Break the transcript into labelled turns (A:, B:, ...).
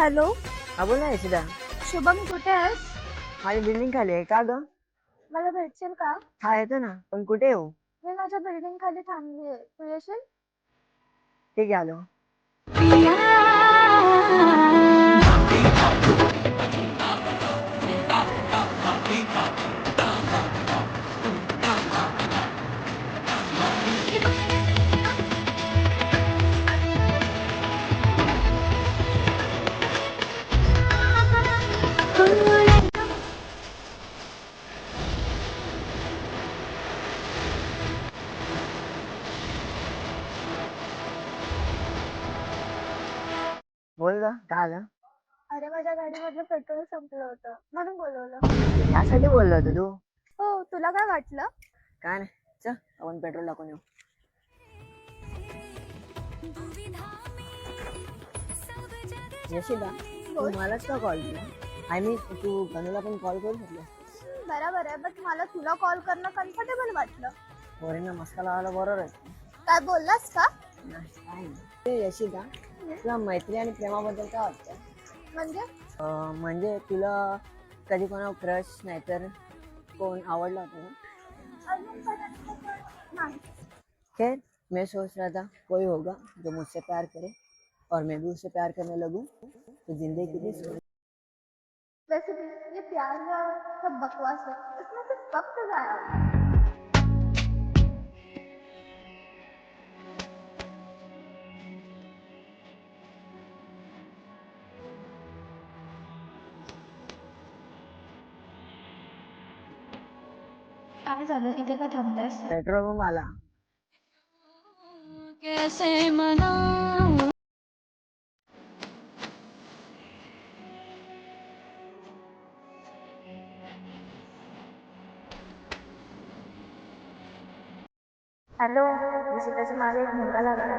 A: Hello.
B: हा बोल ना यशिदा.
A: शुभम कुठे आहेस?
B: माझी बिल्डिंग खाली आहे का ग?
A: मला भेटशील का?
B: हा येतो ना, पण कुठे येऊ?
A: मी माझ्या बिल्डिंग खाली थांबलीये, तू येशील?
B: ठीक आहे आलो. बोल ग काय आलं?
A: अरे माझ्या गाडीमधलं पेट्रोल संपलं होतं म्हणून बोलवलं.
B: यासाठी बोललो होतो तू?
A: हो, तुला काय वाटलं?
B: काय नाही, चल आपण पेट्रोल टाकून येऊ. यशिदा, तू
A: बोल.
B: मलाच का कॉल केला? आय मीन तू गणूला पण कॉल करू शकले.
A: बरोबर आहे, बट मला तुला कॉल करणं कम्फर्टेबल वाटलं.
B: पोरींना मस्का लावायला बरोबर आहे.
A: काय बोललास का?
B: नाही, काय नाही. ते यशिदा, तुला मैत्री आणि प्रेमाबद्दल काय वाटतं?
A: म्हणजे?
B: म्हणजे तुला कधी कोणा क्रश नाहीतर कोण आवडला होता ना?
A: अजूनपर्यंत नाही.
B: खैर, मैं सोच रहा था कोई होगा जो मुझसे प्यार करे और मैं भी उससे प्यार करने लगूं तो जिंदगी कितनी सुंदर।
A: वैसे भी ये प्यार का सब बकवास है, इसमें सिर्फ वक्त जाया होता है. काय झालं, इथे का थांबलायस?
B: पेट्रोल पंप आला.
A: कैसे मनाऊं. हॅलो, ऋषिकाच्या मागे एक मुलगा लागला.